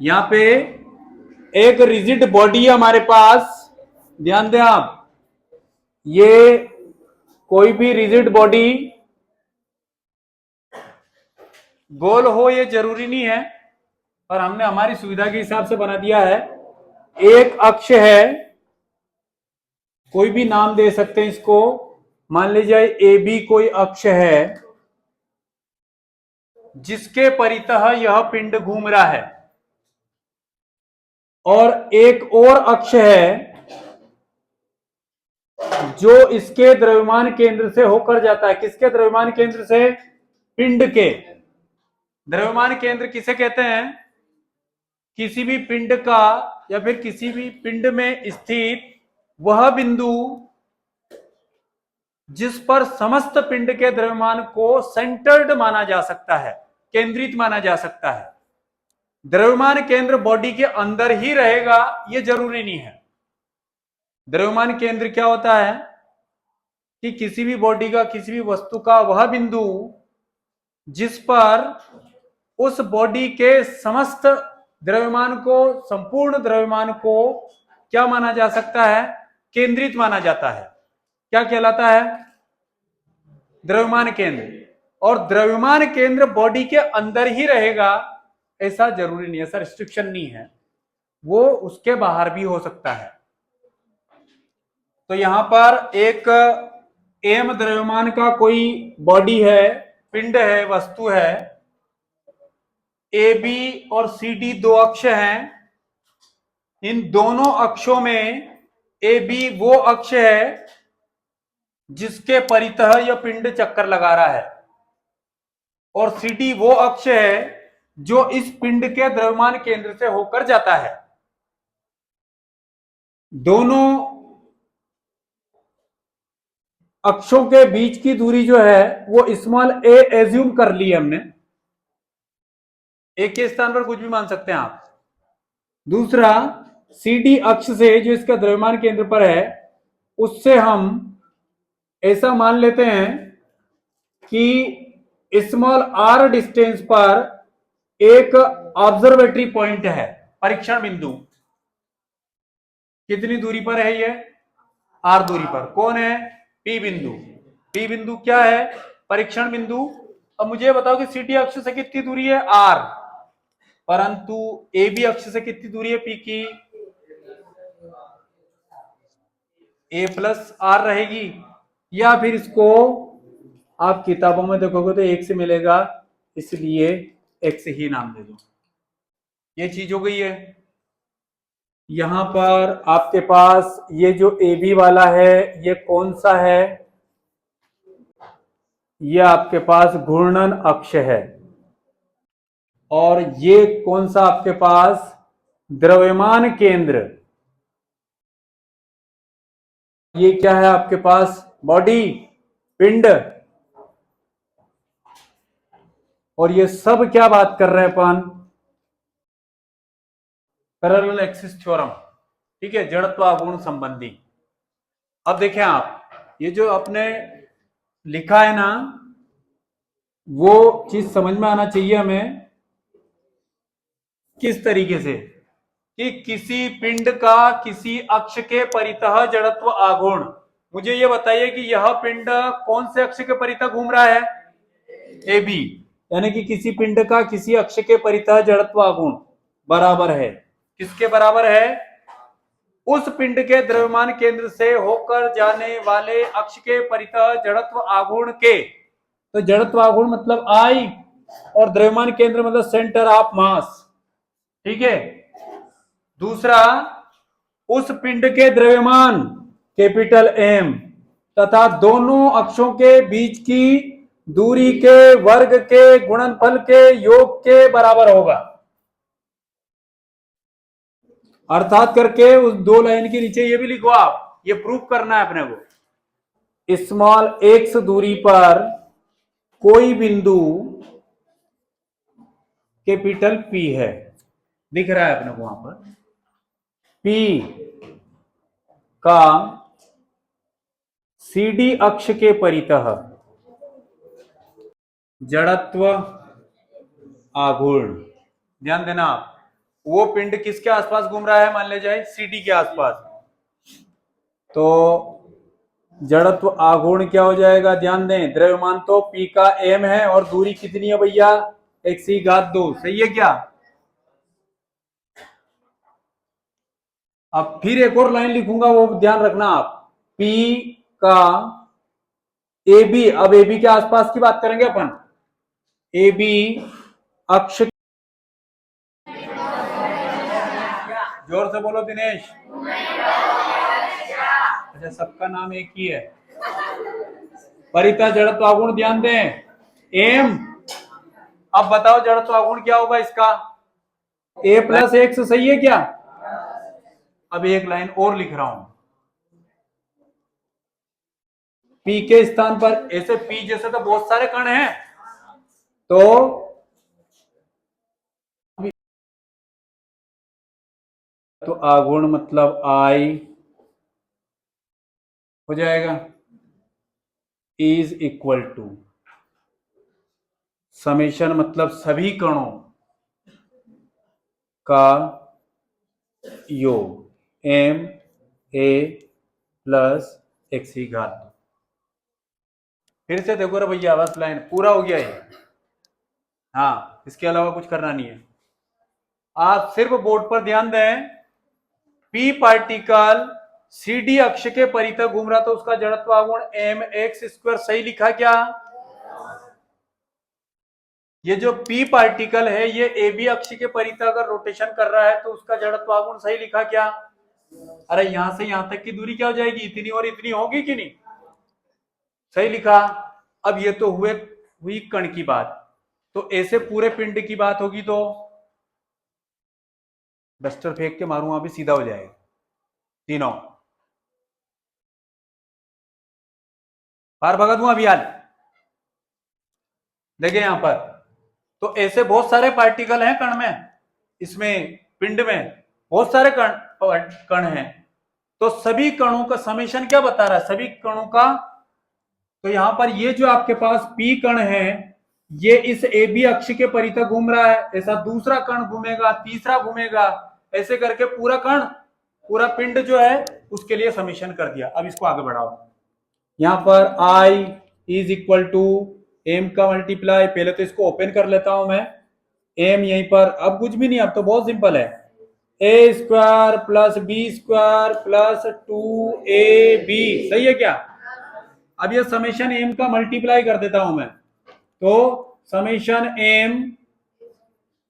यहां पे एक रिजिड बॉडी है हमारे पास, ध्यान दें आप। ये कोई भी रिजिड बॉडी गोल हो ये जरूरी नहीं है, पर हमने हमारी सुविधा के हिसाब से बना दिया है। एक अक्ष है, कोई भी नाम दे सकते हैं इसको, मान लीजिए ए बी कोई अक्ष है जिसके परितः यह पिंड घूम रहा है, और एक और अक्ष है जो इसके द्रव्यमान केंद्र से होकर जाता है। किसके द्रव्यमान केंद्र से? पिंड के। द्रव्यमान केंद्र किसे कहते हैं? किसी भी पिंड का या फिर किसी भी पिंड में स्थित वह बिंदु जिस पर समस्त पिंड के द्रव्यमान को सेंटर्ड माना जा सकता है, केंद्रित माना जा सकता है। द्रव्यमान केंद्र बॉडी के अंदर ही रहेगा यह जरूरी नहीं है। द्रव्यमान केंद्र क्या होता है कि किसी भी बॉडी का, किसी भी वस्तु का वह बिंदु जिस पर उस बॉडी के समस्त द्रव्यमान को, संपूर्ण द्रव्यमान को क्या माना जा सकता है? केंद्रित माना जाता है। क्या कहलाता है? द्रव्यमान केंद्र। और द्रव्यमान केंद्र बॉडी के अंदर ही रहेगा ऐसा जरूरी नहीं है, ऐसा रिस्ट्रिक्शन नहीं है, वो उसके बाहर भी हो सकता है। तो यहां पर एक एम द्रव्यमान का कोई बॉडी है, पिंड है, वस्तु है। ए बी और सी डी दो अक्ष हैं। इन दोनों अक्षों में ए बी वो अक्ष है जिसके परितः यह पिंड चक्कर लगा रहा है, और सी डी वो अक्ष है जो इस पिंड के द्रव्यमान केंद्र से होकर जाता है। दोनों अक्षों के बीच की दूरी जो है वो स्मॉल ए एज्यूम कर ली हमने। ए के स्थान पर कुछ भी मान सकते हैं आप। दूसरा, सी डी अक्ष से जो इसका द्रव्यमान केंद्र पर है उससे हम ऐसा मान लेते हैं कि स्मॉल आर डिस्टेंस पर एक ऑब्जर्वेटरी पॉइंट है, परीक्षण बिंदु। कितनी दूरी पर है ये? आर दूरी पर। कौन है? पी बिंदु। पी बिंदु क्या है? परीक्षण बिंदु। अब मुझे बताओ कि सी डी अक्ष से कितनी दूरी है? आर। परंतु ए बी अक्ष से कितनी दूरी है पी की? ए प्लस आर रहेगी, या फिर इसको आप किताबों में देखोगे तो एक से मिलेगा, इसलिए एक्स ही नाम दे दो। ये चीज हो गई है। यहां पर आपके पास ये जो ए बी वाला है ये कौन सा है? ये आपके पास घूर्णन अक्ष है। और ये कौन सा आपके पास? द्रव्यमान केंद्र। ये क्या है आपके पास? बॉडी, पिंड। और ये सब क्या बात कर रहे हैं अपन? Parallel axis theorem. ठीक है, जड़त्व आघूर्ण संबंधी। अब देखें आप, ये जो आपने लिखा है ना, वो चीज समझ में आना चाहिए हमें। किस तरीके से कि किसी पिंड का किसी अक्ष के परितः जड़त्व आघूर्ण। मुझे ये बताइए कि यह पिंड कौन से अक्ष के परितः घूम रहा है? A B. यानी कि किसी पिंड का किसी अक्ष के परितः जड़त्व आघूर्ण बराबर है, किसके बराबर है? उस पिंड के द्रव्यमान केंद्र से होकर जाने वाले अक्ष के परितः जड़त्व आघूर्ण के। तो जड़त्व आघूर्ण मतलब आई, और द्रव्यमान केंद्र मतलब सेंटर ऑफ मास। ठीक है। दूसरा, उस पिंड के द्रव्यमान कैपिटल एम तथा दोनों अक्षों के बीच की दूरी के वर्ग के गुणनफल के योग के बराबर होगा। अर्थात करके उस दो लाइन के नीचे ये भी लिखो आप, ये प्रूफ करना है अपने को। स्मॉल एक्स दूरी पर कोई बिंदु कैपिटल पी है, दिख रहा है अपने को वहां पर। पी का सी डी अक्ष के परितः जड़त्व आघूर्ण ध्यान देना आप, वो पिंड किसके आसपास घूम रहा है, मान ले जाए CD के आसपास, तो जड़त्व आघूर्ण क्या हो जाएगा, ध्यान दें, द्रव्यमान तो P का m है और दूरी कितनी है भैया, x⁻², सही है क्या। अब फिर एक और लाइन लिखूंगा, वो ध्यान रखना आप, P का AB, अब AB के आसपास की बात करेंगे अपन, AB अक्ष, जोर से बोलो दिनेश, अच्छा सबका नाम एक ही है, परितः जड़त्व आघूर्ण, ध्यान दें m, अब बताओ जड़त्व आघूर्ण क्या होगा इसका, A + x, सही है क्या। अब एक लाइन और लिख रहा हूं, P के स्थान पर, ऐसे P जैसे तो बहुत सारे कण हैं, तो आघूर्ण मतलब I हो जाएगा, = समेशन मतलब सभी कणों का योग, ma + x⁻²। फिर से देखो रे भैया, बस लाइन पूरा हो गया ये, हाँ इसके अलावा कुछ करना नहीं है, आप सिर्फ बोर्ड पर ध्यान दें, P पार्टिकल CD अक्ष के परितः घूम रहा, तो उसका जड़त्व आघूर्ण mx², सही लिखा क्या। ये जो P पार्टिकल है ये AB अक्ष के परितः अगर रोटेशन कर रहा है तो उसका जड़त्व आघूर्ण सही लिखा क्या। अरे यहां से यहां तक की दूरी क्या हो जाएगी, इतनी और इतनी होगी कि नहीं, सही लिखा। अब ये तो हुई कण की बात, तो ऐसे पूरे पिंड की बात होगी तो डस्टर फेंक के मारूंगा अभी, सीधा हो जाएगा तीनों, बाहर भगा दूंगा अभी हाल, देखिए यहां पर, तो ऐसे बहुत सारे पार्टिकल हैं कण में, इसमें पिंड में बहुत सारे कण हैं, तो सभी कणों का समेशन क्या बता रहा है, सभी कणों का, तो यहां पर ये जो आपके पास P कण है ये इस AB अक्ष के परितः घूम रहा है, ऐसा दूसरा कण घूमेगा, तीसरा घूमेगा, ऐसे करके पूरा कण, पूरा पिंड जो है उसके लिए समेशन कर दिया। अब इसको आगे बढ़ाओ, यहां पर I = m का मल्टीप्लाई, पहले तो इसको ओपन कर लेता हूं मैं, m यहीं पर, अब कुछ भी नहीं, अब तो बहुत सिंपल है, a² + b² + 2ab, सही है क्या। अब ये समेशन m का मल्टीप्लाई कर देता हूं मैं, तो summation m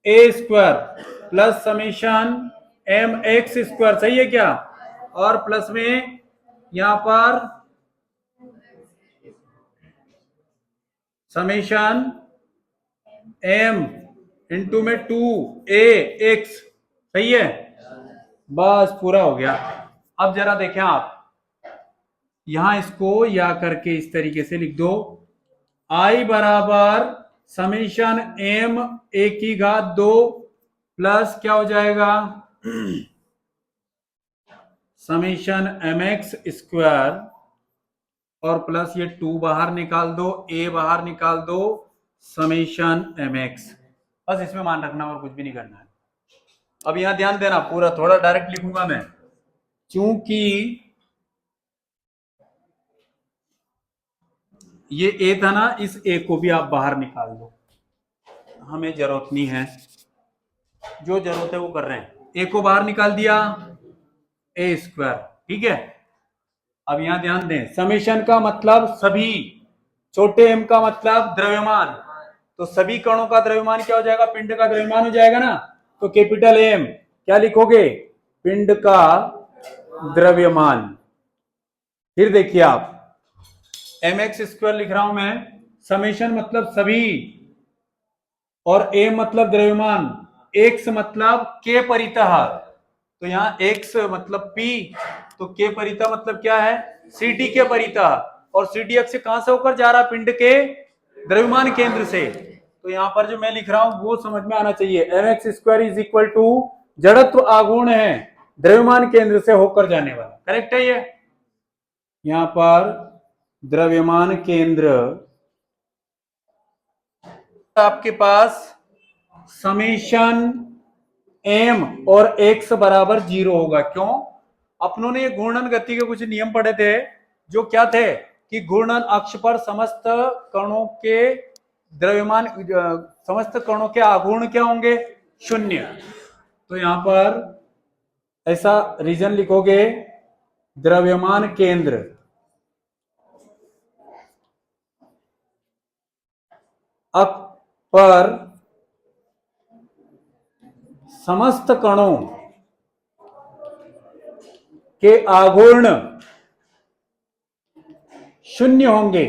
a² + summation mx², सही है क्या, और प्लस में यहां पर समेशन m इंटू में 2ax, सही है, बस पूरा हो गया। अब जरा देखें आप, यहां इसको या करके इस तरीके से लिख दो, I बराबर समेशन m⁴ प्लस क्या हो जाएगा समेशन mx² और प्लस ये 2 बाहर निकाल दो, a बाहर निकाल दो, समेशन mx, बस इसमें मान रखना और कुछ भी नहीं करना है। अब यहां ध्यान देना, पूरा थोड़ा डायरेक्ट लिखूंगा मैं, क्योंकि ये a था ना, इस a को भी आप बाहर निकाल दो, हमें जरूरत नहीं है, जो जरूरत है वो कर रहे हैं, a को बाहर निकाल दिया, a², ठीक है। अब यहां ध्यान दें, समेशन का मतलब सभी, छोटे m का मतलब द्रव्यमान, तो सभी कणों का द्रव्यमान क्या हो जाएगा, पिंड का द्रव्यमान हो जाएगा ना, तो कैपिटल M क्या लिखोगे, पिंड का द्रव्यमान। फिर देखिए आप, mx² लिख रहा हूं मैं, समेशन मतलब सभी, और m मतलब द्रव्यमान, x मतलब के परितः, तो यहां x मतलब P, तो के परितः मतलब क्या है, CD के परितः, और CD अक्ष कहां से होकर जा रहा है, पिंड के द्रव्यमान केंद्र से, तो यहां पर जो मैं लिख रहा हूं वो समझ में आना चाहिए, mx² = जड़त्व आघूर्ण है द्रव्यमान केंद्र से होकर जाने वाला, करेक्ट है ये। यहां पर द्रव्यमान केंद्र आपके पास समेशन एम और एक्स बराबर 0 होगा। क्यों? अपनों ने ये घूर्णन गति के कुछ नियम पढ़े थे, जो क्या थे कि घूर्णन अक्ष पर समस्त कणों के द्रव्यमान, समस्त कणों के आघूर्ण क्या होंगे? 0। तो यहां पर ऐसा रीजन लिखोगे, द्रव्यमान केंद्र अक्ष पर समस्त कणों के आघूर्ण 0 होंगे।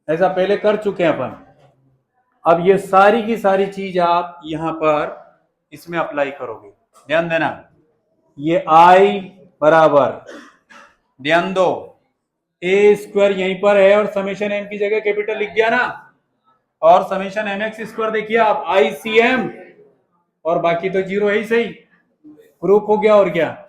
ऐसा पहले कर चुके हैं अपन। अब ये सारी की सारी चीज आप यहां पर इसमें अप्लाई करोगे। ध्यान देना, ये आई बराबर, ध्यान दो, ए स्क्वायर यहीं पर है और समेशन एम की जगह कैपिटल लिख दिया ना, और समेशन एम एक्स स्क्वायर देखिए आप, आई सी एम, और बाकी तो 0 है ही सही। प्रूफ हो गया और क्या?